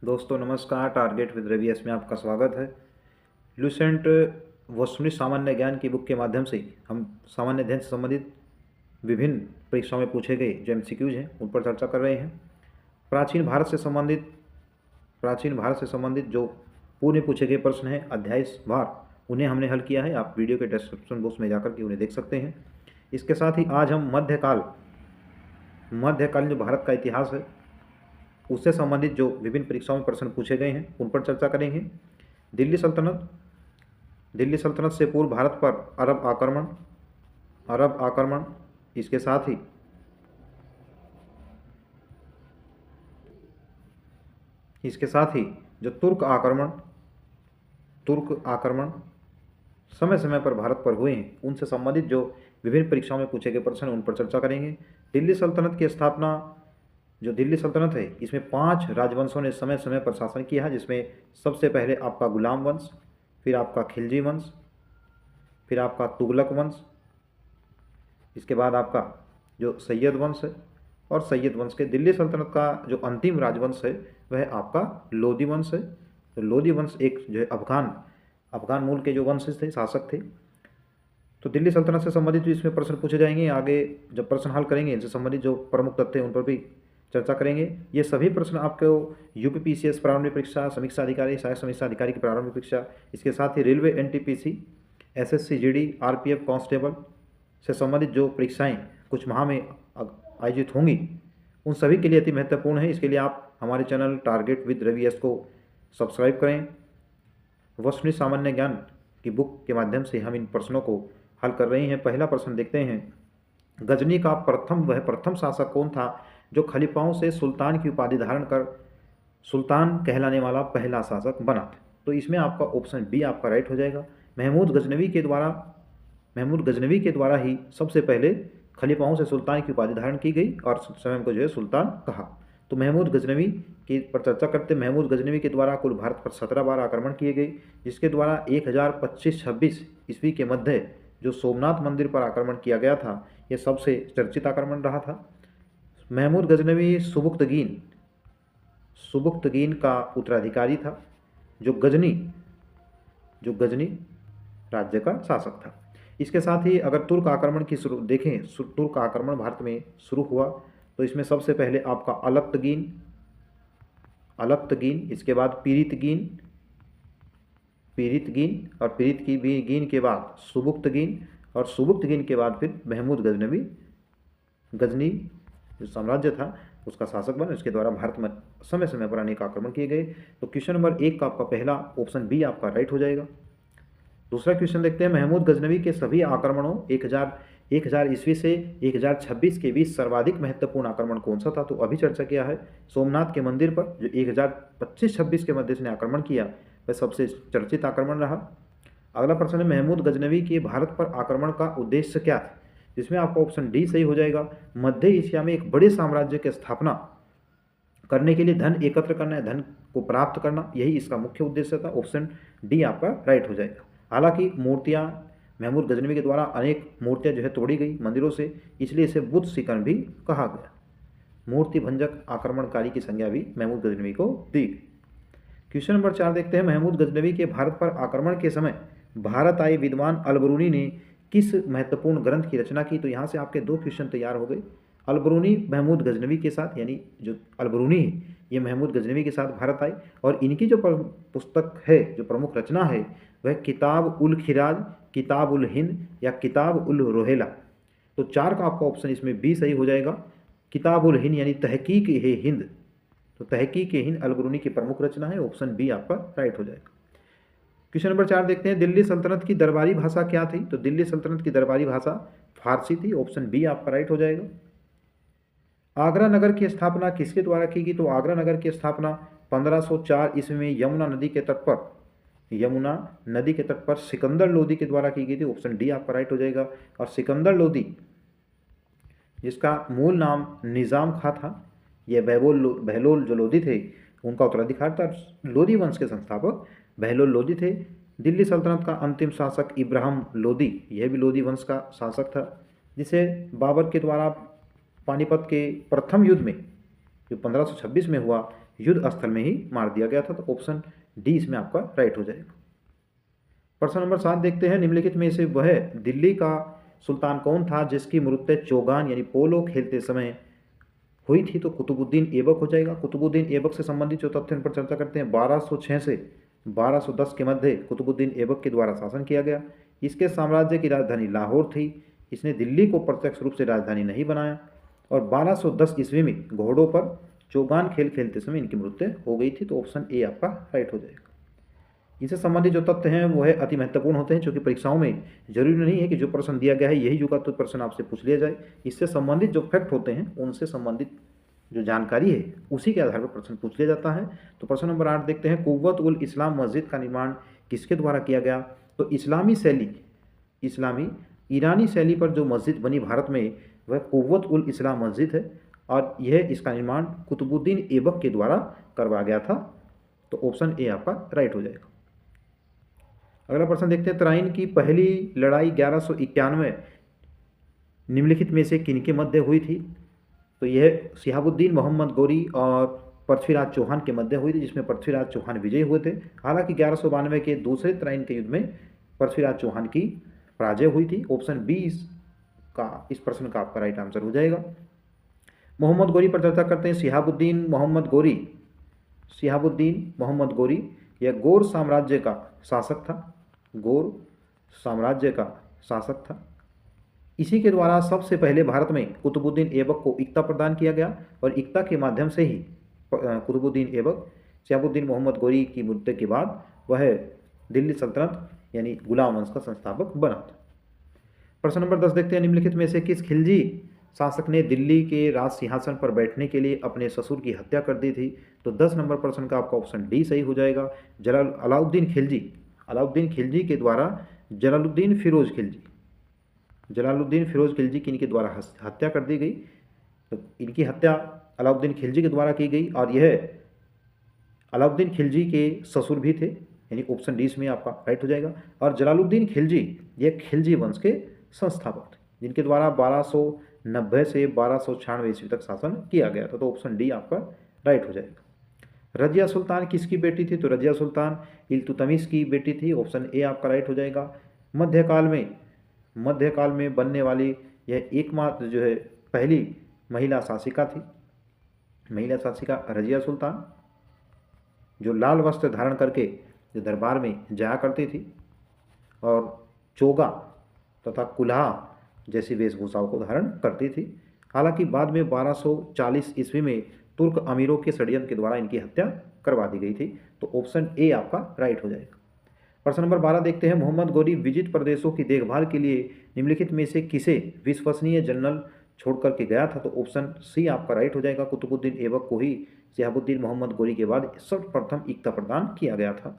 दोस्तों नमस्कार। Target with Ravi में आपका स्वागत है। लुसेंट वस्तुनिष्ठ सामान्य ज्ञान की बुक के माध्यम से हम सामान्य अध्ययन से संबंधित विभिन्न परीक्षाओं में पूछे गए जो एमसीक्यूज हैं उन पर चर्चा कर रहे हैं। प्राचीन भारत से संबंधित जो पूर्व में पूछे गए प्रश्न हैं अध्यायवार, उन्हें हमने हल किया है। आप वीडियो के डिस्क्रिप्शन बॉक्स में जाकर के उन्हें देख सकते हैं। इसके साथ ही आज हम मध्यकालीन जो भारत का इतिहास है उससे संबंधित जो विभिन्न परीक्षाओं में प्रश्न पूछे गए हैं उन पर चर्चा करेंगे। दिल्ली सल्तनत से पूर्व भारत पर अरब आक्रमण, इसके साथ ही जो तुर्क आक्रमण समय समय पर भारत पर हुए हैं उनसे संबंधित जो विभिन्न परीक्षाओं में पूछे गए प्रश्न उन पर चर्चा करेंगे। दिल्ली सल्तनत की स्थापना, जो दिल्ली सल्तनत है इसमें 5 राजवंशों ने समय समय पर शासन किया है, जिसमें सबसे पहले आपका गुलाम वंश, फिर आपका खिलजी वंश, फिर आपका तुगलक वंश, इसके बाद आपका जो सैयद वंश है, और सैयद वंश के दिल्ली सल्तनत का जो अंतिम राजवंश है वह आपका लोधी वंश है। तो लोधी वंश एक जो है अफगान मूल के जो वंश थे, शासक थे। तो दिल्ली सल्तनत से संबंधित जो इसमें प्रश्न पूछे जाएंगे, आगे जब प्रश्न हल करेंगे इनसे संबंधित जो प्रमुख तथ्य हैं उन पर भी चर्चा करेंगे। ये सभी प्रश्न आपको यूपीपीसीएस प्रारंभिक परीक्षा, समीक्षा अधिकारी, सहायक समीक्षा अधिकारी की प्रारंभिक परीक्षा, इसके साथ ही railway NTPC, SSC GD, RPF constable से संबंधित जो परीक्षाएं कुछ माह में आयोजित होंगी उन सभी के लिए अति महत्वपूर्ण है। इसके लिए आप हमारे चैनल टारगेट विद रवि को सब्सक्राइब करें। वस्तुनिष्ठ सामान्य ज्ञान की बुक के माध्यम से हम इन प्रश्नों को हल कर रहे हैं। पहला प्रश्न देखते हैं। गजनी का प्रथम शासक कौन था जो खलीफाओं से सुल्तान की उपाधि धारण कर सुल्तान कहलाने वाला पहला शासक बना था? तो इसमें आपका ऑप्शन बी आपका राइट हो जाएगा। महमूद गजनवी के द्वारा ही सबसे पहले खलीफाओं से सुल्तान की उपाधि धारण की गई और स्वयं को जो है सुल्तान कहा। तो महमूद गजनवी की पर चर्चा करते हैं। महमूद गजनवी के द्वारा कुल भारत पर 17 बार आक्रमण किए गए, जिसके द्वारा 1025-26 ईस्वी के मध्य जो सोमनाथ मंदिर पर आक्रमण किया गया था, यह सबसे चर्चित आक्रमण रहा था। महमूद गजनवी सुबुक्तगीन का उत्तराधिकारी था, जो गजनी राज्य का शासक था। इसके साथ ही अगर तुर्क आक्रमण की शुरू देखें, तुर्क आक्रमण भारत में शुरू हुआ तो इसमें सबसे पहले आपका अलप्तगीन, इसके बाद पीरितगीन और पीरितगीन के बाद सुबुक्तगीन, और सुबुक्तगीन के बाद फिर महमूद गजनी जो साम्राज्य था उसका शासक बना। इसके द्वारा भारत में समय समय पर अनेक आक्रमण किए गए। तो क्वेश्चन नंबर 1 का आपका पहला ऑप्शन बी आपका राइट हो जाएगा। दूसरा क्वेश्चन देखते हैं। महमूद गजनवी के सभी आक्रमणों 1000 ईस्वी से 1026 के बीच सर्वाधिक महत्वपूर्ण आक्रमण कौन सा था? तो अभी चर्चा किया है सोमनाथ के मंदिर पर जो 1025-26 के मध्य से आक्रमण किया, वह सबसे चर्चित आक्रमण रहा। अगला प्रश्न है। महमूद गजनवी के भारत पर आक्रमण का उद्देश्य क्या था? जिसमें आपका ऑप्शन डी सही हो जाएगा। मध्य एशिया में एक बड़े साम्राज्य की स्थापना करने के लिए धन एकत्र करना, धन को प्राप्त करना, यही इसका मुख्य उद्देश्य था। ऑप्शन डी आपका राइट हो जाएगा। हालांकि मूर्तियां महमूद गजनवी के द्वारा अनेक मूर्तियां जो है तोड़ी गई मंदिरों से, इसलिए इसे बुद्ध शिकन भी कहा गया। मूर्ति भंजक आक्रमणकारी की संज्ञा भी महमूद गजनवी को दी गई। क्वेश्चन नंबर 4 देखते हैं। महमूद गजनवी के भारत पर आक्रमण के समय भारत आए विद्वान अलबरूनी ने किस महत्वपूर्ण ग्रंथ की रचना की? तो यहाँ से आपके 2 क्वेश्चन तैयार हो गए। अलबरूनी महमूद गजनवी के साथ, यानी जो अलबरूनी है ये महमूद गजनवी के साथ भारत आए, और इनकी जो पुस्तक है, जो प्रमुख रचना है, वह किताब उल खिराज, किताब उल हिंद या किताब उल रोहेला। तो 4 का आपका ऑप्शन इसमें बी सही हो जाएगा। किताब उल हिंद यानी तहकीक ए हिंद। तो तहकीक ए हिंद अलबरूनी की प्रमुख रचना है। ऑप्शन बी आपका राइट हो जाएगा। क्वेश्चन नंबर 4 देखते हैं। दिल्ली सल्तनत की दरबारी भाषा क्या थी? तो दिल्ली सल्तनत की दरबारी भाषा फारसी थी। ऑप्शन बी आपका राइट हो जाएगा। आगरा नगर की स्थापना किसके द्वारा की गई? तो आगरा नगर की स्थापना 1504 ईस्वी में यमुना नदी के तट पर सिकंदर लोदी के द्वारा की गई थी। ऑप्शन डी आपका राइट हो जाएगा। और सिकंदर लोदी, जिसका मूल नाम निज़ाम खां था, यह बहलोल जो लोदी थे उनका उत्तराधिकार था। लोदी वंश के संस्थापक बहलोल लोदी थे। दिल्ली सल्तनत का अंतिम शासक इब्राहिम लोदी, यह भी लोदी वंश का शासक था, जिसे बाबर के द्वारा पानीपत के प्रथम युद्ध में जो 1526 में हुआ युद्ध स्थल में ही मार दिया गया था। तो ऑप्शन डी इसमें आपका राइट हो जाएगा। प्रश्न नंबर 7 देखते हैं, निम्नलिखित में से वह दिल्ली का सुल्तान कौन था जिसकी मृत्यु चौगान यानी पोलो खेलते समय हुई थी? तो कुतुबुद्दीन ऐबक हो जाएगा। कुतुबुद्दीन ऐबक से संबंधित जो तथ्य पर चर्चा करते हैं, 1206 से 1210 के मध्य कुतुबुद्दीन ऐबक के द्वारा शासन किया गया। इसके साम्राज्य की राजधानी लाहौर थी। इसने दिल्ली को प्रत्यक्ष रूप से राजधानी नहीं बनाया और 1210 ईस्वी में घोड़ों पर चौगान खेल खेलते समय इनकी मृत्यु हो गई थी। तो ऑप्शन ए आपका राइट हो जाएगा। इससे संबंधित जो तथ्य हैं वो है अति महत्वपूर्ण होते हैं, क्योंकि परीक्षाओं में जरूरी नहीं है कि जो प्रश्न दिया गया है यही युगा तो प्रश्न आपसे पूछ लिया जाए। इससे संबंधित जो फैक्ट होते हैं उनसे संबंधित जो जानकारी है उसी के आधार पर प्रश्न पूछ लिया जाता है। तो प्रश्न नंबर 8 देखते हैं, कुव्वत उल इस्लाम मस्जिद का निर्माण किसके द्वारा किया गया? तो इस्लामी ईरानी शैली पर जो मस्जिद बनी भारत में वह कुव्वत उल इस्लाम मस्जिद है और यह इसका निर्माण कुतुबुद्दीन ऐबक के द्वारा करवाया गया था। तो ऑप्शन ए आपका राइट हो जाएगा। अगला प्रश्न देखते हैं, तराइन की पहली लड़ाई 1191 निम्नलिखित में से किनके मध्य हुई थी? तो यह शिहाबुद्दीन मोहम्मद गोरी और पृथ्वीराज चौहान के मध्य हुई थी, जिसमें पृथ्वीराज चौहान विजयी हुए थे। हालांकि 1192 के दूसरे तराइन के युद्ध में पृथ्वीराज चौहान की पराजय हुई थी। ऑप्शन बी इस प्रश्न का आपका राइट आंसर हो जाएगा। मोहम्मद गोरी पर चर्चा करते हैं। शिहाबुद्दीन मोहम्मद गोरी यह गौर साम्राज्य का शासक था। इसी के द्वारा सबसे पहले भारत में कुतुबुद्दीन ऐबक को इक्ता प्रदान किया गया और इक्ता के माध्यम से ही कुतुबुद्दीन ऐबक शिहाबुद्दीन मोहम्मद गोरी की मृत्यु के बाद वह दिल्ली सल्तनत यानी गुलाम वंश का संस्थापक बना था। प्रश्न नंबर 10 देखते हैं, निम्नलिखित में से किस खिलजी शासक ने दिल्ली के राज सिंहासन पर बैठने के लिए अपने ससुर की हत्या कर दी थी? तो 10 नंबर प्रश्न का आपका ऑप्शन डी सही हो जाएगा। अलाउद्दीन खिलजी के द्वारा जलालुद्दीन फिरोज खिलजी की इनके द्वारा हत्या कर दी गई। तो इनकी हत्या अलाउद्दीन खिलजी के द्वारा की गई और यह अलाउद्दीन खिलजी के ससुर भी थे, यानी ऑप्शन डी इसमें आपका राइट हो जाएगा। और जलालुद्दीन खिलजी यह खिलजी वंश के संस्थापक थे, जिनके द्वारा 1290 से 1296 ईस्वी तक शासन किया गया था। तो ऑप्शन डी आपका राइट हो जाएगा। रजिया सुल्तान किसकी बेटी थी? तो रजिया सुल्तान इल्तुतमिश की बेटी थी। ऑप्शन ए आपका राइट हो जाएगा। मध्यकाल में बनने वाली यह एकमात्र जो है पहली महिला शासिका थी। रजिया सुल्तान जो लाल वस्त्र धारण करके जो दरबार में जाया करती थी और चोगा तथा कुल्हा जैसी वेशभूषाओं को धारण करती थी। हालांकि बाद में 1240 ईस्वी में तुर्क अमीरों के षड्यंत्र के द्वारा इनकी हत्या करवा दी गई थी। तो ऑप्शन ए आपका राइट हो जाएगा। प्रश्न नंबर 12 देखते हैं, मोहम्मद गोरी विजित प्रदेशों की देखभाल के लिए निम्नलिखित में से किसे विश्वसनीय जनरल छोड़ करके गया था? तो ऑप्शन सी आपका राइट हो जाएगा। कुतुबुद्दीन ऐबक को ही शिहाबुद्दीन मोहम्मद गोरी के बाद सर्वप्रथम इक्ता प्रदान किया गया था।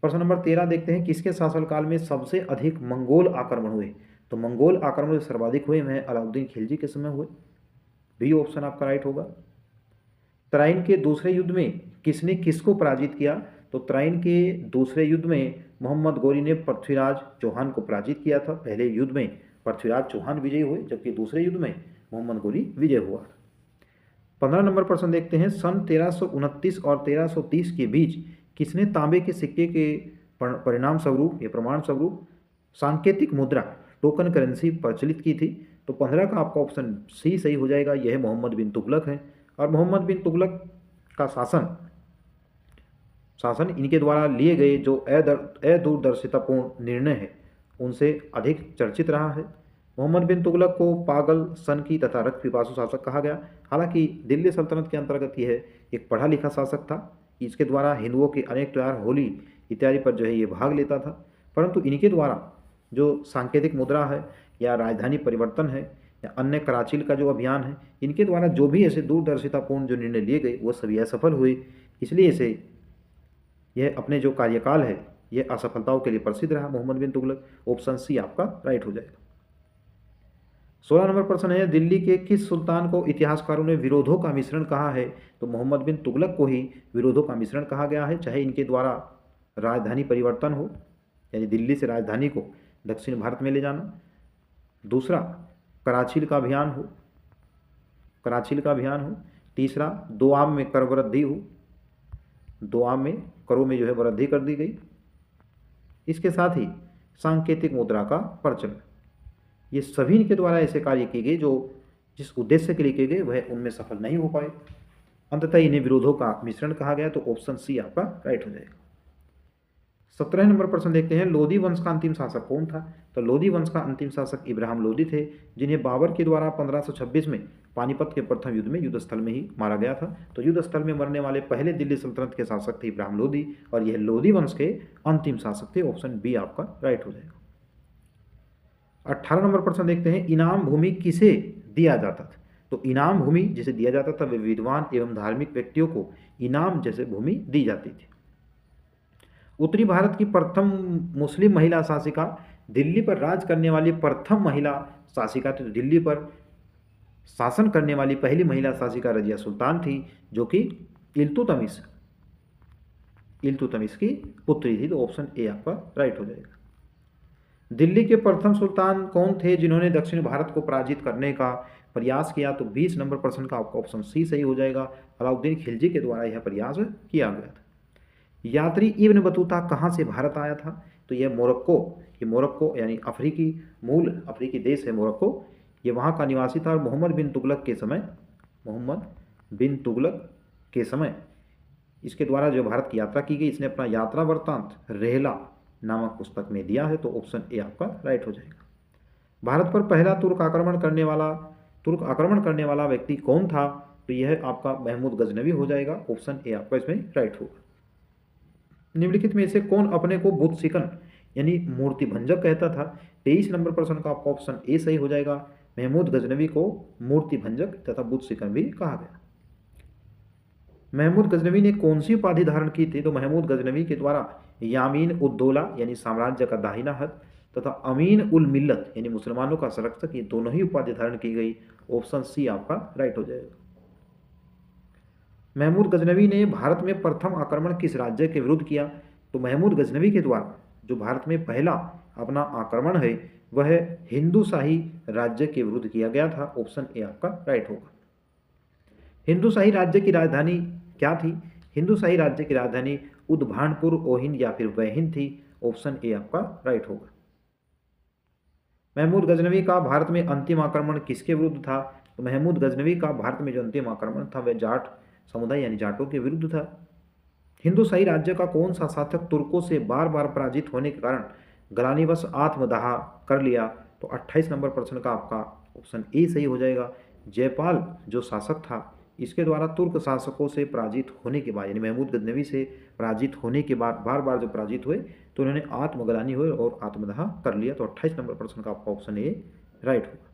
प्रश्न नंबर 13 देखते हैं, किसके शासनकाल में सबसे अधिक मंगोल आक्रमण हुए? तो मंगोल आक्रमण सर्वाधिक हुए हैं अलाउद्दीन खिलजी के समय हुए। बी ऑप्शन आपका राइट होगा। तराइन के दूसरे युद्ध में किसने किसको पराजित किया? तो तराइन के दूसरे युद्ध में मोहम्मद गोरी ने पृथ्वीराज चौहान को पराजित किया था। पहले युद्ध में पृथ्वीराज चौहान विजयी हुए, जबकि दूसरे युद्ध में मोहम्मद गोरी विजय हुआ। 15 नंबर प्रश्न देखते हैं, सन 1329 और 1330 के बीच किसने तांबे के सिक्के के प्रमाण स्वरूप सांकेतिक मुद्रा टोकन करेंसी प्रचलित की थी? तो 15 का आपका ऑप्शन सी सही हो जाएगा। यह मोहम्मद बिन तुगलक है और मोहम्मद बिन तुगलक का शासन इनके द्वारा लिए गए जो अदूरदर्शितापूर्ण निर्णय है उनसे अधिक चर्चित रहा है। मोहम्मद बिन तुगलक को पागल, सनकी तथा रक्त पिपासु शासक कहा गया। हालांकि दिल्ली सल्तनत के अंतर्गत यह एक पढ़ा लिखा शासक था। इसके द्वारा हिंदुओं के अनेक त्यौहार, होली इत्यादि पर जो है ये भाग लेता था। परंतु इनके द्वारा जो सांकेतिक मुद्रा है या राजधानी परिवर्तन है या अन्य कराचिल का जो अभियान है, इनके द्वारा जो भी ऐसे दूरदर्शितापूर्ण जो निर्णय लिए गए वो सभी असफल हुए। इसलिए इसे यह अपने जो कार्यकाल है यह असफलताओं के लिए प्रसिद्ध रहा मोहम्मद बिन तुगलक। ऑप्शन सी आपका राइट हो जाएगा। 16 नंबर प्रश्न है, दिल्ली के किस सुल्तान को इतिहासकारों ने विरोधों का मिश्रण कहा है? तो मोहम्मद बिन तुगलक को ही विरोधों का मिश्रण कहा गया है, चाहे इनके द्वारा राजधानी परिवर्तन हो यानी दिल्ली से राजधानी को दक्षिण भारत में ले जाना, दूसरा कराचील का अभियान हो तीसरा, दोआम में कर वृद्धि हो, दोआम में करों में जो है वृद्धि कर दी गई। इसके साथ ही सांकेतिक मुद्रा का प्रचलन। ये सभी इनके द्वारा ऐसे कार्य किए गए जो जिस उद्देश्य के लिए किए गए वह उनमें सफल नहीं हो पाए। अंततः इन्हें विरोधों का मिश्रण कहा गया, तो ऑप्शन सी आपका राइट हो जाएगा। 17 नंबर प्रश्न देखते हैं, लोदी वंश का अंतिम शासक कौन था? तो लोदी वंश का अंतिम शासक इब्राहिम लोदी थे, जिन्हें बाबर के द्वारा 1526 में पानीपत के प्रथम युद्ध में युद्ध स्थल में ही मारा गया था। तो युद्ध स्थल में मरने वाले पहले दिल्ली सल्तनत के शासक थे इब्राहिम लोदी, और यह लोदी वंश के अंतिम शासक थे। ऑप्शन बी आपका राइट हो जाएगा। 18 नंबर प्रश्न देखते हैं, इनाम भूमि किसे दिया जाता था? तो इनाम भूमि जिसे दिया जाता था वे विद्वान एवं धार्मिक व्यक्तियों को इनाम जैसे भूमि दी जाती थी। उत्तरी भारत की प्रथम मुस्लिम महिला शासिका, दिल्ली पर राज करने वाली प्रथम महिला शासिका थी। तो दिल्ली पर शासन करने वाली पहली महिला शासिका रजिया सुल्तान थी, जो कि इल्तुतमिश की पुत्री थी। तो ऑप्शन ए आपका राइट हो जाएगा। दिल्ली के प्रथम सुल्तान कौन थे जिन्होंने दक्षिण भारत को पराजित करने का प्रयास किया? तो 20 नंबर प्रश्न का आपका ऑप्शन सी सही हो जाएगा। अलाउद्दीन खिलजी के द्वारा यह प्रयास किया गया था। यात्री इब्न बतूता कहाँ से भारत आया था? तो यह मोरक्को यानी मूल अफ्रीकी देश है मोरक्को। ये वहाँ का निवासी था और मोहम्मद बिन तुगलक के समय इसके द्वारा जो भारत की यात्रा की गई, इसने अपना यात्रा वृत्तांत रेहला नामक पुस्तक में दिया है। तो ऑप्शन ए आपका राइट हो जाएगा। भारत पर पहला तुर्क आक्रमण करने वाला व्यक्ति कौन था? तो यह आपका महमूद गजनवी हो जाएगा। ऑप्शन ए आपका इसमें राइट होगा। निम्नलिखित में से कौन अपने को बुद्ध सिकन यानी मूर्ति भंजक कहता था? 23 नंबर प्रश्न का आपका ऑप्शन ए सही हो जाएगा। महमूद गजनवी को मूर्ति भंजक तथा बुद्ध सिकन भी कहा गया। महमूद गजनवी ने कौन सी उपाधि धारण की थी? तो महमूद गजनवी के द्वारा यामीन उद्दौला यानी साम्राज्य का दाहिना हाथ तथा अमीन उल मिल्लत यानी मुसलमानों का संरक्षक, ये दोनों ही उपाधि धारण की गई। ऑप्शन सी आपका राइट हो जाएगा। महमूद गजनवी ने भारत में प्रथम आक्रमण किस राज्य के विरुद्ध किया? तो महमूद गजनवी के द्वारा जो भारत में पहला अपना आक्रमण है वह हिंदू शाही राज्य के विरुद्ध किया गया था। ऑप्शन ए आपका राइट होगा। हिंदू शाही राज्य की राजधानी क्या थी? हिंदू शाही राज्य की राजधानी उदभानपुर, ओहिन या फिर वैहिन थी। ऑप्शन ए आपका राइट होगा। महमूद गजनवी का भारत में अंतिम आक्रमण किसके विरुद्ध था? तो महमूद गजनवी का भारत में जो अंतिम आक्रमण था वह जाट समुदाय यानी जाटों के विरुद्ध था। हिंदू शाही राज्य का कौन सा शासक तुर्कों से बार बार पराजित होने के कारण ग्लानिवश आत्मदाह कर लिया? तो 28 नंबर प्रश्न का आपका ऑप्शन ए सही हो जाएगा। जयपाल जो शासक था, इसके द्वारा तुर्क शासकों से पराजित होने के बाद यानी महमूद गजनवी से पराजित होने के बाद बार बार जब पराजित हुए तो उन्होंने आत्मग्लानि हुए और आत्मदाह कर लिया। तो 28 नंबर प्रश्न का आपका ऑप्शन ए राइट होगा।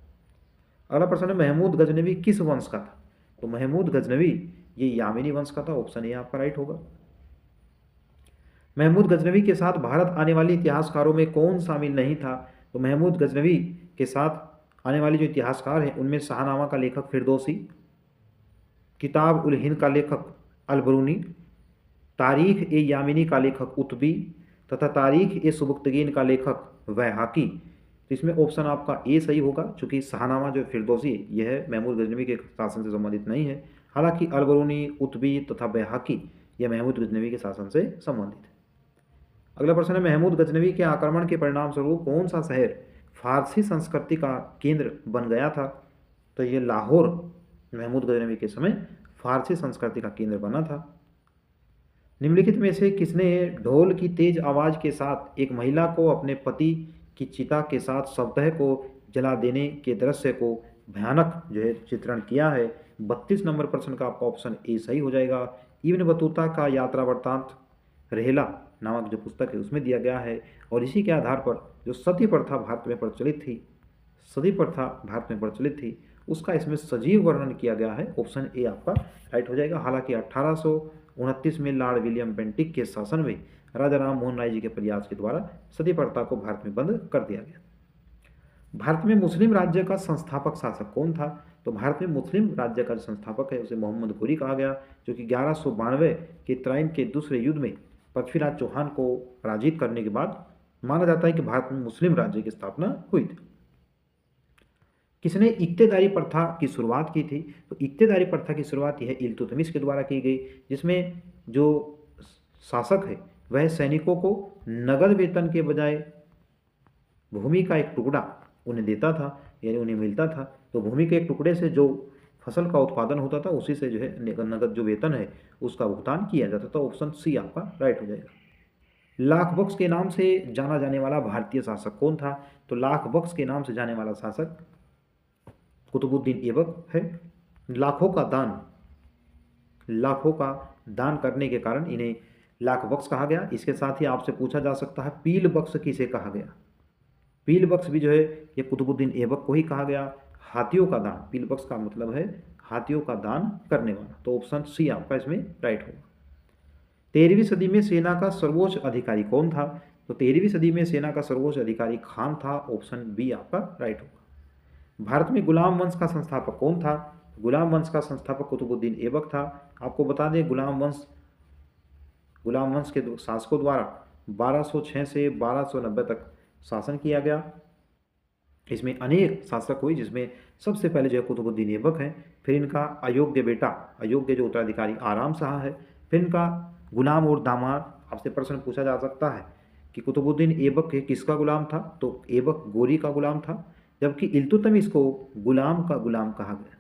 अगला प्रश्न है, महमूद गजनवी किस वंश का था? तो महमूद गजनवी ये यामिनी वंश का था। ऑप्शन ए आपका राइट होगा। महमूद गजनवी के साथ भारत आने वाले इतिहासकारों में कौन शामिल नहीं था? तो महमूद गजनवी के साथ आने वाले जो इतिहासकार हैं उनमें शाहनामा का लेखक फिरदौसी, किताब उल हिंद का लेखक अलबरूनी, तारीख ए यामिनी का लेखक उतबी तथा तारीख ए सुबुक्तगीन का लेखक वैहाकी। तो इसमें ऑप्शन आपका ए सही होगा, चूंकि शाहनामा जो फिरदौसी यह महमूद गजनवी के शासन से संबंधित नहीं है। हालांकि अलबरूनी, उतबी तथा वैहाकी यह महमूद गजनवी के शासन से संबंधित है। अगला प्रश्न है, महमूद गजनवी के आक्रमण के परिणाम स्वरूप कौन सा शहर फारसी संस्कृति का केंद्र बन गया था? तो ये लाहौर महमूद गजनवी के समय फारसी संस्कृति का केंद्र बना था। निम्नलिखित में से किसने ढोल की तेज आवाज के साथ एक महिला को अपने पति की चिता के साथ शवदेह को जला देने के दृश्य को भयानक जो है चित्रण किया है? 32 नंबर प्रश्न का आपका ऑप्शन ए सही हो जाएगा। इब्न बतूता का यात्रा वृत्तांत रेहला नामक जो पुस्तक है उसमें दिया गया है और इसी के आधार पर जो सती प्रथा भारत में प्रचलित थी उसका इसमें सजीव वर्णन किया गया है। ऑप्शन ए आपका राइट हो जाएगा। हालांकि 1829 में लॉर्ड विलियम बेंटिक के शासन में राजा राम मोहन राय जी के प्रयास के द्वारा सती प्रथा को भारत में बंद कर दिया गया। भारत में मुस्लिम राज्य का संस्थापक शासक कौन था? तो भारत में मुस्लिम राज्य का जो संस्थापक है उसे मोहम्मद घोरी कहा गया, जो कि 1192 के त्राइन के दूसरे युद्ध में पृथ्वीराज चौहान को पराजित करने के बाद माना जाता है कि भारत में मुस्लिम राज्य की स्थापना हुई थी। किसने इक्तेदारी प्रथा की शुरुआत की थी? तो इक्तेदारी प्रथा की शुरुआत यह इल्तुतमिश के द्वारा की गई, जिसमें जो शासक है वह सैनिकों को नगद वेतन के बजाय भूमि का एक टुकड़ा उन्हें देता था, यानी उन्हें मिलता था। तो भूमि के एक टुकड़े से जो फसल का उत्पादन होता था उसी से जो है नगद जो वेतन है उसका भुगतान किया जाता था। ऑप्शन सी आपका राइट हो जाएगा। लाख बख्श के नाम से जाना जाने वाला भारतीय शासक कौन था? तो लाख बख्श के नाम से जाने वाला शासक कुतुबुद्दीन ऐबक है। लाखों का दान करने के कारण इन्हें लाख बख्श कहा गया। इसके साथ ही आपसे पूछा जा सकता है पील बख्श किसे कहा गया? पील बख्श भी जो है ये कुतुबुद्दीन ऐबक को ही कहा गया। हाथियों का दान, पील बख्श का मतलब है हाथियों का दान करने वाला। तो ऑप्शन सी आपका इसमें राइट होगा। 13वीं सदी में सेना का सर्वोच्च अधिकारी कौन था? तो 13वीं सदी में सेना का सर्वोच्च अधिकारी खान था। ऑप्शन बी आपका राइट होगा। भारत में गुलाम वंश का संस्थापक कौन था? गुलाम वंश का संस्थापक कुतुबुद्दीन ऐबक था। आपको बता दें गुलाम वंश के शासकों द्वारा 1206 से 1290 तक शासन किया गया। इसमें अनेक शासक हुए, जिसमें सबसे पहले जो है कुतुबुद्दीन ऐबक हैं, फिर इनका अयोग्य जो उत्तराधिकारी आराम शाह है, फिर इनका गुलाम और दामाद। आपसे प्रश्न पूछा जा सकता है कि कुतुबुद्दीन ऐबक किसका गुलाम था? तो ऐबक गोरी का गुलाम था, जबकि इल्तुतमिश को गुलाम का गुलाम कहा गया।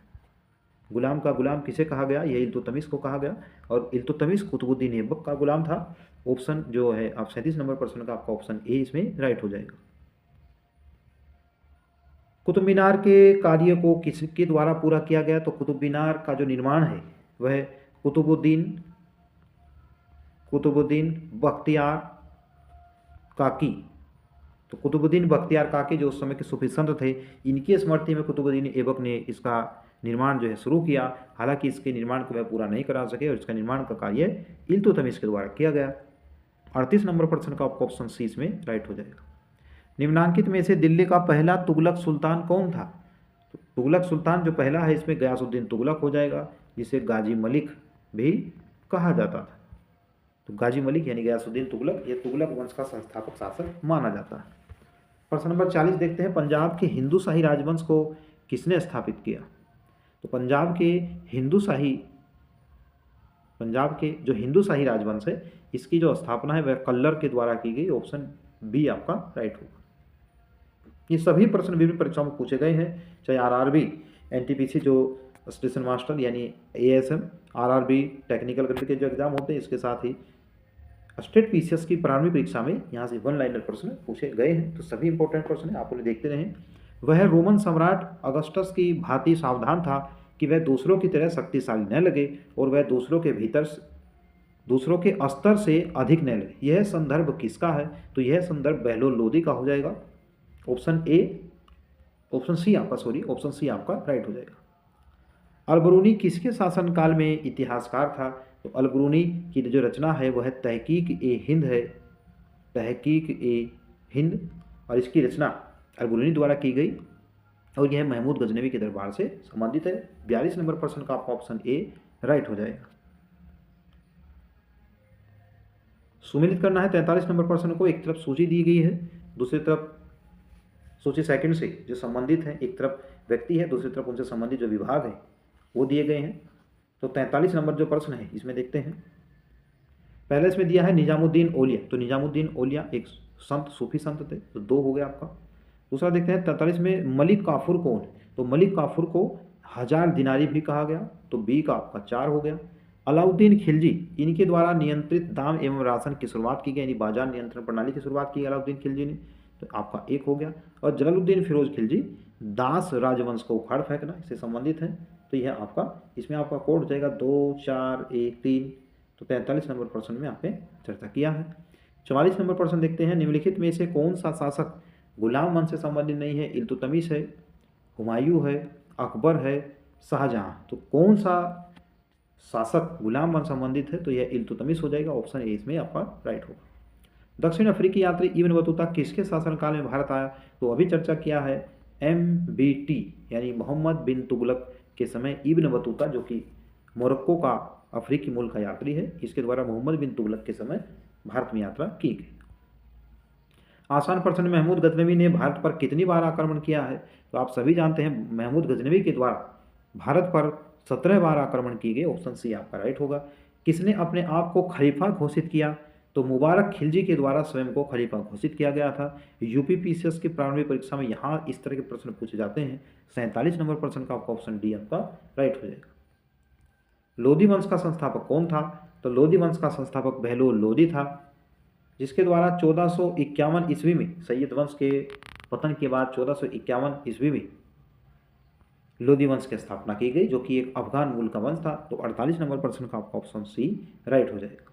गुलाम का गुलाम किसे कहा गया? यह इल्तुतमिश को कहा गया, और इल्तुतमिश कुतुबुद्दीन ऐबक का गुलाम था। ऑप्शन जो है आप 37 नंबर प्रश्न का आपका ऑप्शन ए इसमें राइट हो जाएगा। कुतुब मीनार के कार्य को किसके द्वारा पूरा किया गया? तो कुतुब मीनार का जो निर्माण है वह कुतुबुद्दीन बख्तियार काकी। तो कुतुबुद्दीन बख्तियार काकी जो उस समय के सूफी संत थे, इनकी स्मृति में कुतुबुद्दीन ऐबक ने इसका निर्माण जो है शुरू किया। हालांकि इसके निर्माण को वह पूरा नहीं करा सके और इसका निर्माण का कार्य इल्तुतमिश के द्वारा किया गया। 38 नंबर प्रश्न का आपका ऑप्शन सी इसमें राइट हो जाएगा। निम्नांकित में से दिल्ली का पहला तुगलक सुल्तान कौन था? तो तुगलक सुल्तान जो पहला है इसमें गयासुद्दीन तुगलक हो जाएगा, जिसे गाजी मलिक भी कहा जाता था। तो गाजी मलिक यानी गयासुद्दीन तुगलक, ये तुगलक वंश का संस्थापक शासक माना जाता है। प्रश्न नंबर 40 देखते हैं, पंजाब के हिंदू शाही राजवंश को किसने स्थापित किया? तो पंजाब के जो हिंदू शाही राजवंश है इसकी जो स्थापना है वह कल्लर के द्वारा की गई। ऑप्शन बी आपका राइट होगा। ये सभी प्रश्न विभिन्न परीक्षाओं में पूछे गए हैं, चाहे आरआरबी, एनटीपीसी जो स्टेशन मास्टर यानी एएसएम, आरआरबी टेक्निकल ग्रेड के जो एग्जाम होते हैं, इसके साथ ही स्टेट पीसीएस की प्रारंभिक परीक्षा में यहाँ से 1 लाइनर प्रश्न पूछे गए हैं। तो सभी इंपॉर्टेंट प्रश्न हैं, आप उन्हें देखते रहें। वह रोमन सम्राट अगस्टस की भांति सावधान था कि वह दूसरों की तरह शक्तिशाली न लगे और वह दूसरों के स्तर से अधिक न लगे। यह संदर्भ किसका है? तो यह संदर्भ बहलोल लोदी का हो जाएगा। ऑप्शन सी आपका राइट हो जाएगा। अलबरूनी किसके शासनकाल में इतिहासकार था? तो अलबरूनी की जो रचना है वह तहकीक-ए-हिंद है, तहकीक-ए-हिंद, और इसकी रचना अलबरूनी द्वारा की गई और यह महमूद गजनवी के दरबार से संबंधित है। 42 नंबर प्रश्न का आपका ऑप्शन ए राइट हो जाएगा। सुमेलित करना है 43 नंबर प्रश्न को। एक तरफ सूची दी गई है, दूसरी तरफ सूची सेकंड से जो संबंधित है, एक तरफ व्यक्ति है, दूसरी तरफ उनसे संबंधित जो विभाग है वो दिए गए हैं। तो 43 नंबर जो प्रश्न है इसमें देखते हैं। पहले इसमें दिया है निजामुद्दीन औलिया। तो निजामुद्दीन औलिया एक संत, सूफी संत थे, तो 2 हो गया आपका। दूसरा देखते हैं 43 में मलिक काफूर कौन है? तो मलिक काफूर को 1000 दिनारी भी कहा गया, तो बी का आपका 4 हो गया। अलाउद्दीन खिलजी, इनके द्वारा नियंत्रित दाम एवं राशन की शुरुआत की गई, यानी बाजार नियंत्रण प्रणाली की शुरुआत की अलाउद्दीन खिलजी ने, तो आपका 1 हो गया। और जलालुद्दीन फिरोज खिलजी दास राजवंश को उखाड़ फेंकना इससे संबंधित है, तो यह आपका इसमें आपका कोड हो जाएगा 2, 4, 1, 3। तो 43 नंबर प्रश्न में आपने चर्चा किया है। 44 नंबर प्रश्न देखते हैं, निम्नलिखित में से कौन सा शासक गुलाम वंश से संबंधित नहीं है? इल्तुतमिश है, हुमायूं है, अकबर है, शाहजहाँ। तो कौन सा शासक गुलाम वंश संबंधित है? तो यह इल्तुतमिश हो जाएगा। ऑप्शन ए इसमें आपका राइट होगा। दक्षिण अफ्रीकी यात्री इब्न बतूता किसके शासनकाल में भारत आया? तो अभी चर्चा किया है MBT यानी मोहम्मद बिन तुगलक के समय इब्न बतूता, जो कि मोरक्को का अफ्रीकी मूल का यात्री है, इसके द्वारा मोहम्मद बिन तुगलक के समय भारत में यात्रा की गई। आसान प्रश्न, महमूद गजनवी ने भारत पर कितनी बार आक्रमण किया है? तो आप सभी जानते हैं महमूद गजनवी के द्वारा भारत पर 17 बार आक्रमण किए गए। ऑप्शन सी आपका राइट होगा। किसने अपने आप को खलीफा घोषित किया? तो मुबारक खिलजी के द्वारा स्वयं को खलीफा घोषित किया गया था। यूपीपीसीएस की प्रारंभिक परीक्षा में यहाँ इस तरह के प्रश्न पूछे जाते हैं। 47 नंबर प्रश्न का आपका ऑप्शन डी आपका राइट हो जाएगा। लोधी वंश का संस्थापक कौन था? तो लोधी वंश का संस्थापक बहलोल लोधी था, जिसके द्वारा 1451 ईस्वी में सैयद वंश के पतन के बाद 1451 ईस्वी में लोधी वंश की स्थापना की गई, जो कि एक अफगान मूल का वंश था। तो 48 नंबर प्रश्न का आपका ऑप्शन सी राइट हो जाएगा।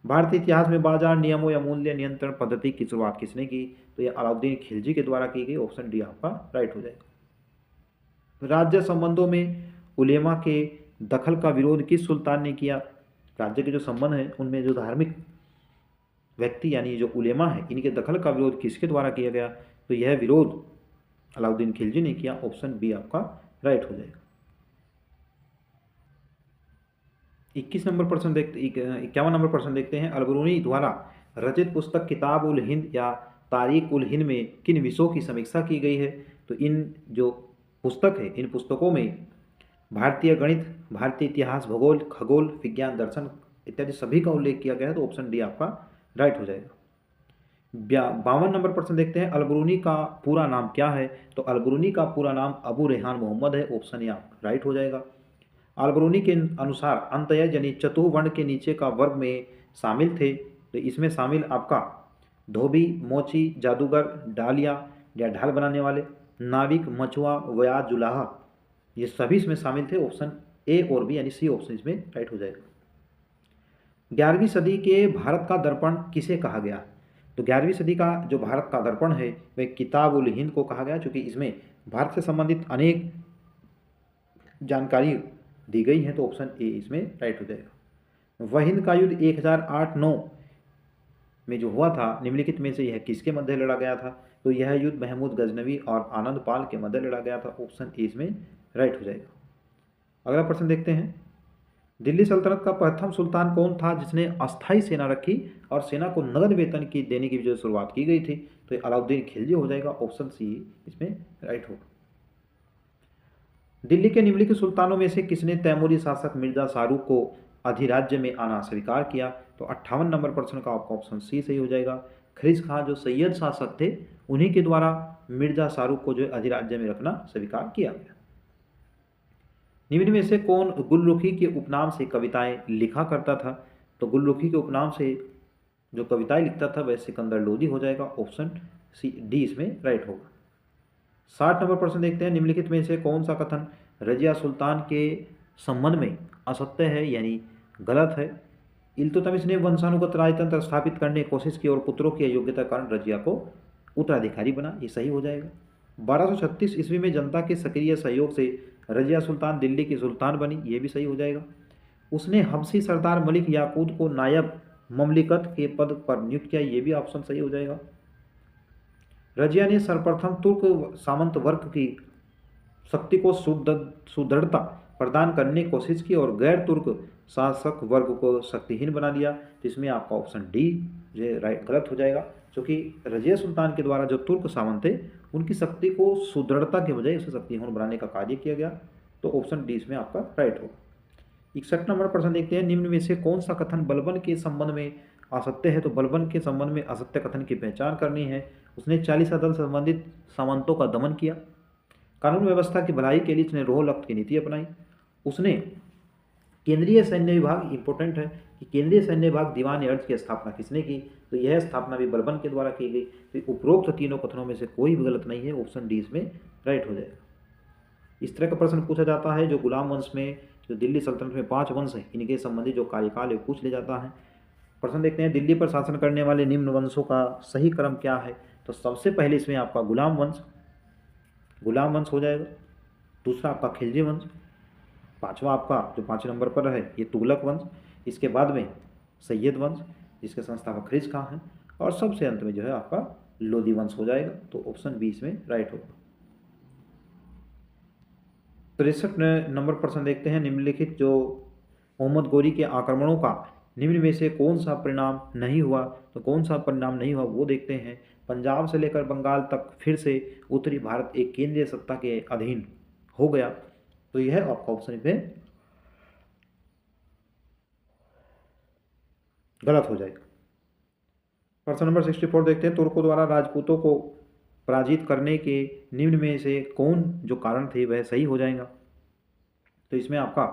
भारतीय इतिहास में बाजार नियमों या मूल्य नियंत्रण पद्धति की शुरुआत किसने की? तो यह अलाउद्दीन खिलजी के द्वारा की गई। ऑप्शन डी आपका राइट हो जाएगा। राज्य संबंधों में उलेमा के दखल का विरोध किस सुल्तान ने किया? राज्य के जो संबंध हैं उनमें जो धार्मिक व्यक्ति यानी जो उलेमा है, इनके दखल का विरोध किसके द्वारा किया गया? तो यह विरोध अलाउद्दीन खिलजी ने किया। ऑप्शन बी आपका राइट हो जाएगा। 21 नंबर प्रश्न देखते 51 नंबर प्रश्न देखते हैं। अलबरूनी द्वारा रचित पुस्तक किताब उल हिंद या तारीख उल हिंद में किन विषयों की समीक्षा की गई है? तो इन जो पुस्तक है, इन पुस्तकों में भारतीय गणित, भारतीय इतिहास, भूगोल, खगोल, विज्ञान, दर्शन इत्यादि सभी का उल्लेख किया गया है। तो ऑप्शन डी आपका राइट हो जाएगा। 52 नंबर प्रश्न देखते हैं। अलबरूनी का पूरा नाम क्या है? तो अलबरूनी का पूरा नाम अबू रेहान मोहम्मद है। ऑप्शन ए आपका राइट हो जाएगा। अलबरूनी के अनुसार अंतय यानी चतुर्वर्ण के नीचे का वर्ग में शामिल थे। तो इसमें शामिल आपका धोबी, मोची, जादूगर, डालिया या ढाल बनाने वाले, नाविक, मछुआ, व्याज, जुलाहा, ये सभी इसमें शामिल थे। ऑप्शन ए और बी यानी सी ऑप्शन इसमें राइट हो जाएगा। 11वीं सदी के भारत का दर्पण किसे कहा गया? तो 11वीं सदी का जो भारत का दर्पण है वह किताब उल हिंद को कहा गया, क्योंकि इसमें भारत से संबंधित अनेक जानकारी दी गई है। तो ऑप्शन ए इसमें राइट हो जाएगा। वह हिंद का युद्ध 1008-9 में जो हुआ था, निम्नलिखित में से यह किसके मध्य लड़ा गया था? तो यह युद्ध महमूद गजनवी और आनंद पाल के मध्य लड़ा गया था। ऑप्शन ए इसमें राइट हो जाएगा। अगला प्रश्न देखते हैं। दिल्ली सल्तनत का प्रथम सुल्तान कौन था जिसने अस्थायी सेना रखी और सेना को नगद वेतन की देने की जो शुरुआत की गई थी? तो अलाउद्दीन खिलजी हो जाएगा। ऑप्शन सी इसमें राइट होगा। दिल्ली के निम्नलिखित सुल्तानों में से किसने तैमूरी शासक मिर्जा शाहरुख को अधिराज्य में आना स्वीकार किया? तो 58 नंबर प्रश्न का आपका ऑप्शन सी सही हो जाएगा। खिलजी खां जो सैयद शासक थे, उन्हीं के द्वारा मिर्जा शाहरुख को जो अधिराज्य में रखना स्वीकार किया गया। निम्न में से कौन गुलरुखी के उपनाम से कविताएं लिखा करता था? तो गुलरुखी के उपनाम से जो कविताएं लिखता था वह सिकंदर लोदी हो जाएगा। ऑप्शन सी डी इसमें राइट होगा। 60 नंबर प्रश्न देखते हैं। निम्नलिखित में से कौन सा कथन रजिया सुल्तान के संबंध में असत्य है यानी गलत है? इल्तुतमिश ने वंशानुगत राजतंत्र स्थापित करने की कोशिश की और पुत्रों की अयोग्यता कारण रजिया को उत्तराधिकारी बना, ये सही हो जाएगा। 1236 ईस्वी में जनता के सक्रिय सहयोग से रजिया सुल्तान दिल्ली की सुल्तान बनी, ये भी सही हो जाएगा। उसने हबशी सरदार मलिक याकूत को नायब ममलिकत के पद पर नियुक्त किया, ये भी ऑप्शन सही हो जाएगा। रजिया ने सर्वप्रथम तुर्क सामंत वर्ग की शक्ति को सुदृढ़ता प्रदान करने की कोशिश की और गैर तुर्क शासक वर्ग को शक्तिहीन बना दिया। तो इसमें आपका ऑप्शन डी जो राइट गलत हो जाएगा, क्योंकि रजिया सुल्तान के द्वारा जो तुर्क सामंत थे उनकी शक्ति को सुदृढ़ता के बजाय उसे शक्तिहीन बनाने का कार्य किया गया। तो ऑप्शन डी इसमें आपका राइट होगा। 61 नंबर प्रश्न देखते हैं। निम्न में से कौन सा कथन बलबन के संबंध में असत्य है? तो बलबन के संबंध में असत्य कथन की पहचान करनी है। उसने 40 दल से संबंधित सामंतों का दमन किया, कानून व्यवस्था की भलाई के लिए उसने रोह लख्त की नीति अपनाई, उसने केंद्रीय सैन्य विभाग, इंपॉर्टेंट है कि केंद्रीय सैन्य विभाग दीवान अर्ज की स्थापना किसने की? तो यह स्थापना भी बलबन के द्वारा की गई। तो उपरोक्त तीनों कथनों में से कोई भी गलत नहीं है। ऑप्शन डी इसमें राइट हो जाएगा। इस तरह का प्रश्न पूछा जाता है जो गुलाम वंश में, जो दिल्ली सल्तनत में 5 वंश हैं, इनके संबंधित जो कार्यकाल है पूछ लिया जाता है। प्रश्न देखते हैं। दिल्ली पर शासन करने वाले निम्न वंशों का सही क्रम क्या है? तो सबसे पहले इसमें आपका गुलाम वंश हो जाएगा। दूसरा आपका खिलजी वंश, पांचवा आपका जो 5 नंबर पर है ये तुगलक वंश, इसके बाद में सैयद वंश जिसके संस्थापक खिलजी खां हैं, और सबसे अंत में जो है आपका लोधी वंश हो जाएगा। तो ऑप्शन बी इसमें राइट होगा। 63 नंबर प्रश्न देखते हैं। निम्नलिखित जो मोहम्मद गोरी के आक्रमणों का निम्न में से कौन सा परिणाम नहीं हुआ, तो कौन सा परिणाम नहीं हुआ वो देखते हैं। पंजाब से लेकर बंगाल तक फिर से उत्तरी भारत एक केंद्रीय सत्ता के अधीन हो गया। तो यह आपका ऑप्शन इसमें गलत हो जाएगा। प्रश्न नंबर 64 देखते हैं, तुर्कों द्वारा राजपूतों को पराजित करने के निम्न में से कौन जो कारण थे वह सही हो जाएगा। तो इसमें आपका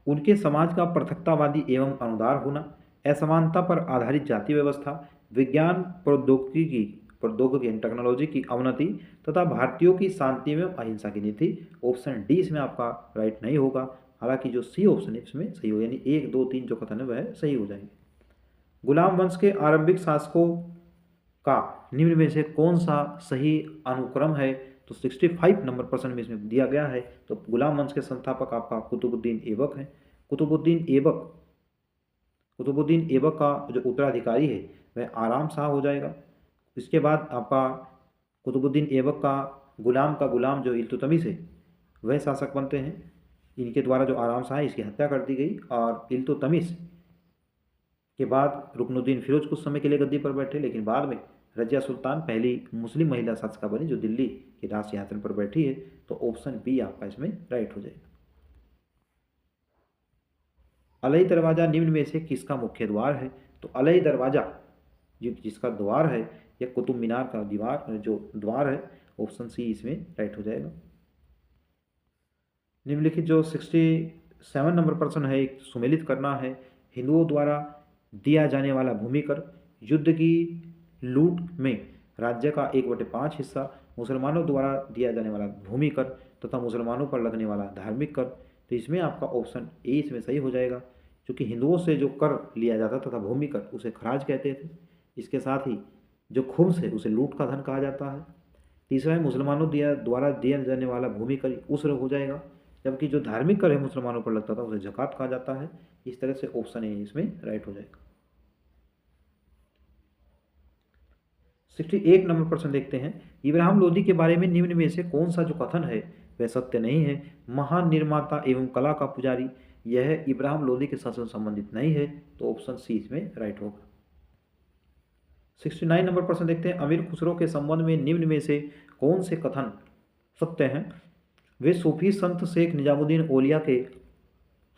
उनके समाज का पृथकतावादी एवं अनुदार होना, असमानता पर आधारित जाति व्यवस्था, विज्ञान प्रौद्योगिकी टेक्नोलॉजी की अवनति तथा भारतीयों की शांति एवं अहिंसा की नीति। ऑप्शन डी इसमें आपका राइट नहीं होगा। हालांकि जो सी ऑप्शन है इसमें सही हो, यानी 1, 2, 3 जो कथन है वह सही हो जाएंगे। गुलाम वंश के आरंभिक शासकों का निम्न में से कौन सा सही अनुक्रम है, तो 65 नंबर प्रश्न में इसमें दिया गया है। तो गुलाम वंश के संस्थापक आपका कुतुबुद्दीन ऐबक हैं। कुतुबुद्दीन ऐबक का जो उत्तराधिकारी है वह आराम शाह हो जाएगा। इसके बाद आपका कुतुबुद्दीन ऐबक का गुलाम जो इल्तुतमिश है वह शासक बनते हैं। इनके द्वारा जो आराम शाह है इसकी हत्या कर दी गई, और इल्तुतमिश के बाद रुकनुद्दीन फिरोज कुछ समय के लिए गद्दी पर बैठे, लेकिन बाद में रजिया सुल्तान पहली मुस्लिम महिला शासिका बनी जो दिल्ली के राज सिंहासन पर बैठी है। तो ऑप्शन बी आपका इसमें राइट हो जाएगा। अलई दरवाजा निम्न में से किसका मुख्य द्वार है, तो अलई दरवाजा जिसका द्वार है या कुतुब मीनार का दीवार जो द्वार है, ऑप्शन सी इसमें राइट हो जाएगा। निम्नलिखित जो 67 नंबर प्रश्न है, एक सुमेलित करना है। हिंदुओं द्वारा दिया जाने वाला भूमि कर, युद्ध की लूट में राज्य का 1/5 हिस्सा, मुसलमानों द्वारा दिया जाने वाला भूमि कर तथा मुसलमानों पर लगने वाला धार्मिक कर। तो इसमें आपका ऑप्शन ए इसमें सही हो जाएगा, क्योंकि हिंदुओं से जो कर लिया जाता तथा भूमि कर उसे खराज कहते थे। इसके साथ ही जो खुम्स है उसे लूट का धन कहा जाता है। तीसरा है मुसलमानों द्वारा दिया जाने वाला भूमि कर उसर हो जाएगा, जबकि जो धार्मिक कर है मुसलमानों पर लगता था उसे ज़कात कहा जाता है। इस तरह से ऑप्शन ए इसमें राइट हो जाएगा। 68 नंबर प्रश्न देखते हैं, इब्राहिम लोदी के बारे में निम्न में से कौन सा जो कथन है वह सत्य नहीं है। महान निर्माता एवं कला का पुजारी, यह इब्राहिम लोदी के साथ संबंधित नहीं है। तो ऑप्शन सी इसमें राइट होगा। 69 नंबर प्रश्न देखते हैं, अमीर खुसरो के संबंध में निम्न में से कौन से कथन सत्य हैं। वे सूफी संत शेख निजामुद्दीन औलिया के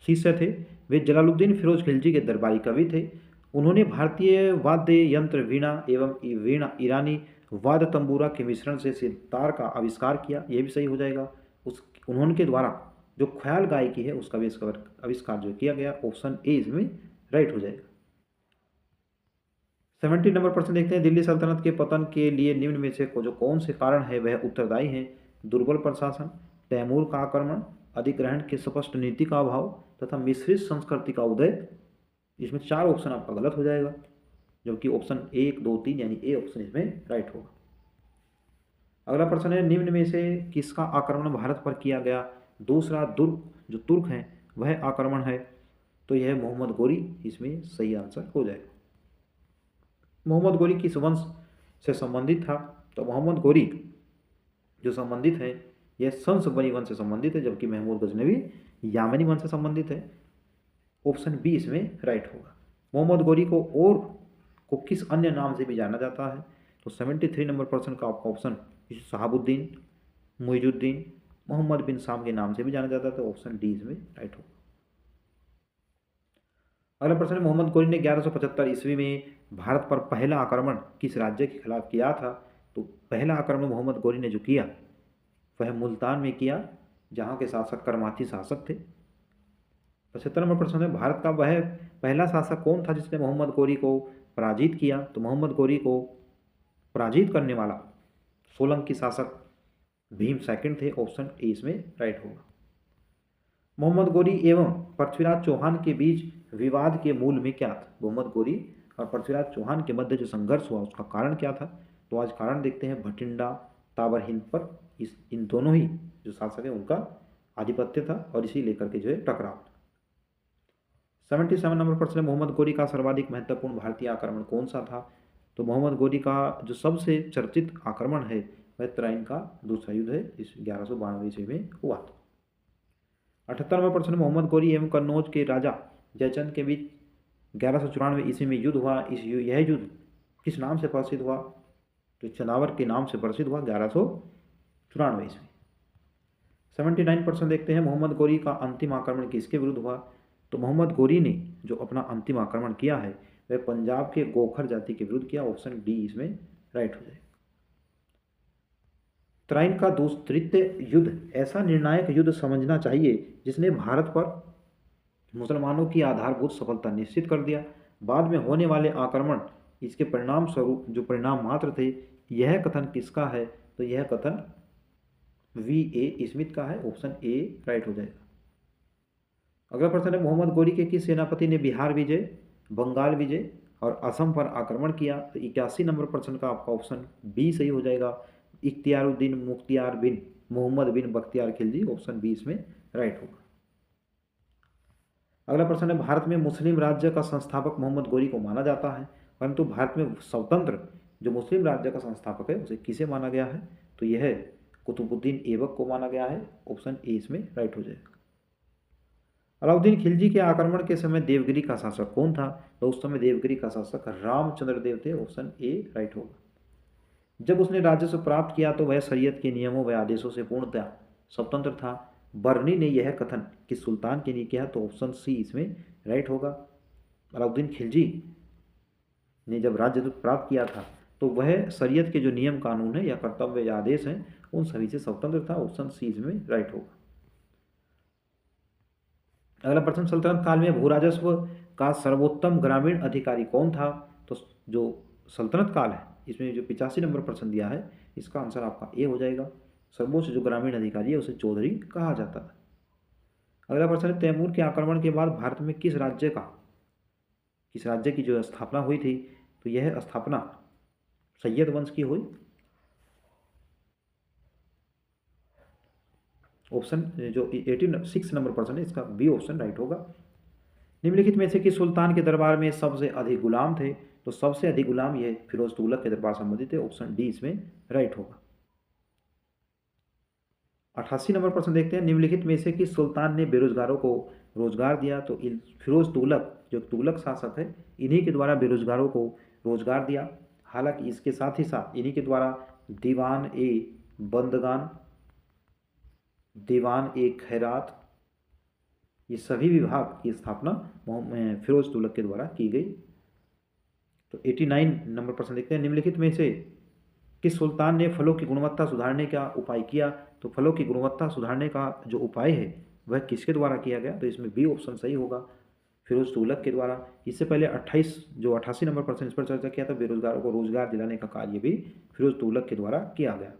शिष्य थे। वे जलालुद्दीन फिरोज खिलजी के दरबारी कवि थे। उन्होंने भारतीय वाद्य यंत्र वीणा एवं ईरानी वाद्य तंबूरा के मिश्रण से सितार का आविष्कार किया। यह भी सही हो जाएगा। उन्होंने द्वारा जो ख्याल गायकी है उसका भी आविष्कार जो किया गया। ऑप्शन ए इसमें राइट हो जाएगा। 70 नंबर प्रश्न देखते हैं, दिल्ली सल्तनत के पतन के लिए निम्न में से जो कौन से कारण है वह उत्तरदायी हैं। दुर्बल प्रशासन, तैमूर का आक्रमण, अधिग्रहण के स्पष्ट नीति का अभाव तथा मिश्रित संस्कृति का उदय। इसमें 4 ऑप्शन आपका गलत हो जाएगा, जबकि ऑप्शन 1, 2, 3 यानी ए ऑप्शन इसमें राइट होगा। अगला प्रश्न है, निम्न में से किसका आक्रमण भारत पर किया गया। दूसरा जो तुर्क हैं वह आक्रमण है। तो यह मोहम्मद गोरी इसमें सही आंसर हो जाएगा। मोहम्मद गोरी किस वंश से संबंधित था, तो मोहम्मद गोरी जो संबंधित है यह संस बनी वंश से संबंधित है, जबकि महमूद गजनवी यामनी वंश से संबंधित है। ऑप्शन बी इसमें राइट होगा। मोहम्मद गोरी को किस अन्य नाम से भी जाना जाता है, तो 73 नंबर प्रश्न का आपका ऑप्शन शहाबुद्दीन, मुइजुद्दीन, मोहम्मद बिन साम के नाम से भी जाना जाता है। तो ऑप्शन डी इसमें राइट होगा। अगला प्रश्न है, मोहम्मद गोरी ने 1175 ईस्वी में भारत पर पहला आक्रमण किस राज्य के खिलाफ किया था। तो पहला आक्रमण मोहम्मद गोरी ने जो किया वह मुल्तान में किया, जहाँ के शासक करमाती शासक थे। 75 नंबर प्रश्न है, भारत का वह पहला शासक कौन था जिसने मोहम्मद गोरी को पराजित किया। तो मोहम्मद गोरी को पराजित करने वाला सोलंकी शासक भीम सेकंड थे। ऑप्शन ए इसमें राइट होगा। मोहम्मद गोरी एवं पृथ्वीराज चौहान के बीच विवाद के मूल में क्या था। मोहम्मद गोरी और पृथ्वीराज चौहान के मध्य जो संघर्ष हुआ उसका कारण क्या था। तो आज कारण देखते हैं, भटिंडा ताबर हिंद पर इन दोनों ही जो शासक है उनका आधिपत्य था और इसी लेकर के जो है टकराव। 77 नंबर प्रश्न है, मोहम्मद गोरी का सर्वाधिक महत्वपूर्ण भारतीय आक्रमण कौन सा था। तो मोहम्मद गोरी का जो सबसे चर्चित आक्रमण है वह तराइन का दूसरा युद्ध है, इस 1192 ईस्वी में हुआ था। 78 नंबर प्रश्न, मोहम्मद गोरी एवं कन्नौज के राजा जयचंद के बीच 1194 ईस्वी में युद्ध हुआ। यह युद्ध किस नाम से प्रसिद्ध हुआ? तो चंदावर के नाम से प्रसिद्ध हुआ 1194 ईस्वी। 79% देखते हैं मोहम्मद गोरी का अंतिम आक्रमण किसके विरुद्ध हुआ? तो मोहम्मद गोरी ने जो अपना अंतिम आक्रमण किया है वह पंजाब के गोखर जाति के विरुद्ध किया। ऑप्शन डी इसमें राइट हो जाएगा। तराइन का तृतीय युद्ध ऐसा निर्णायक युद्ध समझना चाहिए जिसने भारत पर मुसलमानों की आधारभूत सफलता निश्चित कर दिया। बाद में होने वाले आक्रमण इसके परिणाम स्वरूप जो परिणाम मात्र थे। यह कथन किसका है? तो यह कथन V.A. स्मिथ का है। ऑप्शन ए राइट हो जाएगा। अगला प्रश्न है मोहम्मद गोरी के किस सेनापति ने बिहार विजय, बंगाल विजय और असम पर आक्रमण किया? तो 81 नंबर प्रश्न का आपका ऑप्शन बी सही हो जाएगा। इख्तियारुद्दीन मुख्तियार बिन मोहम्मद बिन बख्तियार खिलजी। ऑप्शन बी इसमें राइट होगा। अगला प्रश्न है भारत में मुस्लिम राज्य का संस्थापक मोहम्मद गोरी को माना जाता है, परंतु भारत में स्वतंत्र जो मुस्लिम राज्य का संस्थापक है उसे किसे माना गया है? तो यह कुतुबुद्दीन ऐबक को माना गया है। ऑप्शन ए इसमें राइट हो जाएगा। अलाउद्दीन खिलजी के आक्रमण के समय देवगिरी का शासक कौन था? तो उस समय देवगिरी का शासक रामचंद्र देव थे। ऑप्शन ए राइट होगा। जब उसने राजस्व प्राप्त किया तो वह शरीयत के नियमों व आदेशों से पूर्णतः स्वतंत्र था। बर्नी ने यह कथन किस सुल्तान के लिए किया? तो ऑप्शन सी इसमें राइट होगा। अलाउद्दीन खिलजी ने जब राज्य प्राप्त किया था तो वह शरीयत के जो नियम कानून है या कर्तव्य या आदेश हैं उन सभी से स्वतंत्र था। ऑप्शन सी इसमें राइट होगा। अगला प्रश्न सल्तनत काल में भू राजस्व का सर्वोत्तम ग्रामीण अधिकारी कौन था? तो जो सल्तनत काल है इसमें जो 85 नंबर प्रश्न दिया है इसका आंसर आपका ए हो जाएगा। सर्वोच्च जो ग्रामीण अधिकारी है उसे चौधरी कहा जाता है। अगला प्रश्न है तैमूर के आक्रमण के बाद भारत में किस राज्य की जो स्थापना हुई थी? तो यह स्थापना सैयद वंश की हुई। ऑप्शन जो 86 नंबर प्रश्न है इसका बी ऑप्शन राइट होगा। निम्नलिखित में से किस सुल्तान के दरबार में सबसे अधिक गुलाम थे? तो सबसे अधिक गुलाम ये फिरोज तुगलक के दरबार संबंधित है। ऑप्शन डी इसमें राइट होगा। 88 नंबर प्रश्न देखते हैं निम्नलिखित में से किस सुल्तान ने बेरोजगारों को रोजगार दिया? तो फिरोज तुगलक जो तुगलक शासक है इन्हीं के द्वारा बेरोजगारों को रोजगार दिया। हालांकि इसके साथ ही साथ इन्हीं के द्वारा दीवान ए बंदगान, दीवान ए खैरात ये सभी विभाग की स्थापना फिरोज तुगलक के द्वारा की गई। तो 89 नंबर प्रश्न देखते हैं निम्नलिखित में से किस सुल्तान ने फलों की गुणवत्ता सुधारने का उपाय किया? तो फलों की गुणवत्ता सुधारने का जो उपाय है वह किसके द्वारा किया गया? तो इसमें बी ऑप्शन सही होगा, फिरोज तुगलक के द्वारा। इससे पहले 88 नंबर प्रश्न इस पर चर्चा किया था, बेरोजगारों को रोजगार दिलाने का कार्य भी फिरोज तुगलक के द्वारा किया गया।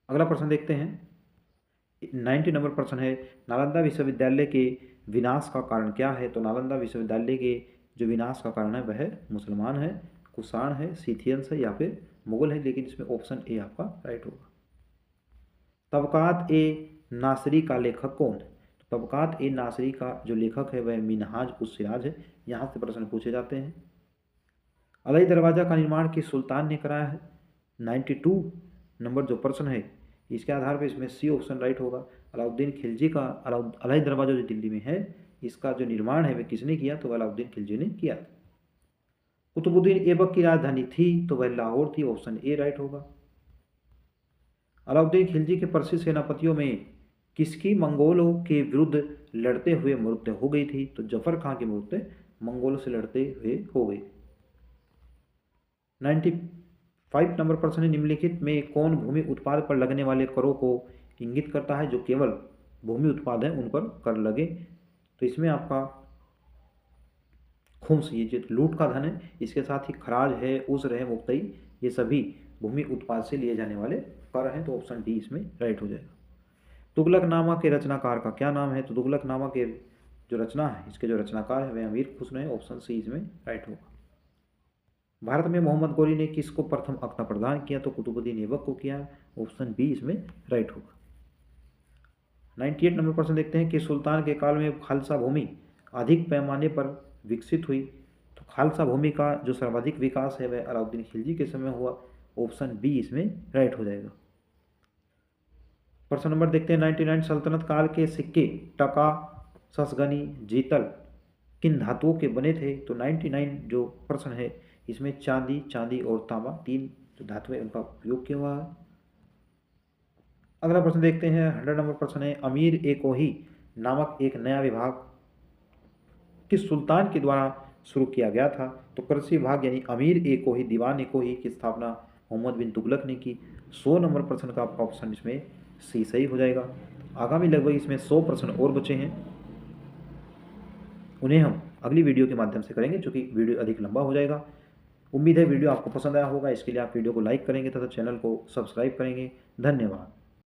अगला प्रश्न देखते हैं 90 नंबर प्रश्न है नालंदा विश्वविद्यालय के विनाश का कारण क्या है? तो नालंदा विश्वविद्यालय के जो विनाश का कारण है वह मुसलमान है, कुषाण है, सीथियंस है या फिर मुगल है, लेकिन इसमें ऑप्शन ए आपका राइट होगा। तबकात ए नासरी का लेखक कौन है? तो तबकात ए नासरी का जो लेखक है वह मिनहाज उस सिराज है। यहाँ से प्रश्न पूछे जाते हैं। अलई दरवाजा का निर्माण किस सुल्तान ने कराया है? 92 नंबर जो प्रश्न है इसके आधार पर इसमें सी ऑप्शन राइट होगा। अलाउद्दीन खिलजी का अलई दरवाजा जो दिल्ली में है इसका जो निर्माण है वह किसने किया? तो अलाउद्दीन खिलजी ने किया। कुतुबुद्दीन ऐबक की राजधानी थी तो वह लाहौर थी। ऑप्शन ए राइट होगा। अलाउद्दीन खिलजी के प्रसिद्ध सेनापतियों में किसकी मंगोलों के विरुद्ध लड़ते हुए मृत्यु हो गई थी? तो जफर खां की मृत्यु मंगोलों से लड़ते हुए हो गई। 95 नंबर प्रश्न है निम्नलिखित में कौन भूमि उत्पाद पर लगने वाले करों को इंगित करता है? जो केवल भूमि उत्पाद है उन पर कर लगे। तो इसमें आपका खुम्स ये जो लूट का धन है इसके साथ ही खराज है, उज्र है, मुक्तई ये सभी भूमि उत्पाद से लिए जाने वाले कर हैं। तो ऑप्शन डी इसमें राइट हो जाएगा। तुगलकनामा के रचनाकार का क्या नाम है? तो तुगलकनामा के जो रचना है इसके जो रचनाकार है वह अमीर खुसरो है। ऑप्शन सी इसमें राइट होगा। भारत में मोहम्मद गोरी ने किसको प्रथम अख्ता प्रदान किया? तो कुतुबुद्दीन ऐबक को किया। ऑप्शन बी इसमें राइट होगा। 98 नंबर प्रश्न देखते हैं कि सुल्तान के काल में खालसा भूमि अधिक पैमाने पर विकसित हुई। तो खालसा भूमि का जो सर्वाधिक विकास है वह अलाउद्दीन खिलजी के समय हुआ। ऑप्शन बी इसमें राइट हो जाएगा। प्रश्न नंबर देखते हैं 99 सल्तनत काल के सिक्के टका, ससगनी, जीतल किन धातुओं के बने थे? तो 99 जो प्रश्न है इसमें चांदी और तांबा 3 जो धातु है उनका उपयोग किया हुआ है। अगला प्रश्न देखते हैं, 100 नंबर प्रश्न है, अमीर ए कोही नामक एक नया विभाग किस सुल्तान के द्वारा शुरू किया गया था? तो कृषि विभाग यानी अमीर ए कोही, दीवान ए कोही की स्थापना मोहम्मद बिन तुगलक ने की। 100 नंबर प्रश्न का आपका ऑप्शन इसमें सी सही हो जाएगा। आगामी लगभग इसमें 100 प्रश्न और बचे हैं, उन्हें हम अगली वीडियो के माध्यम से करेंगे, क्योंकि वीडियो अधिक लंबा हो जाएगा। उम्मीद है वीडियो आपको पसंद आया होगा। इसके लिए आप वीडियो को लाइक करेंगे तथा चैनल को सब्सक्राइब करेंगे। धन्यवाद।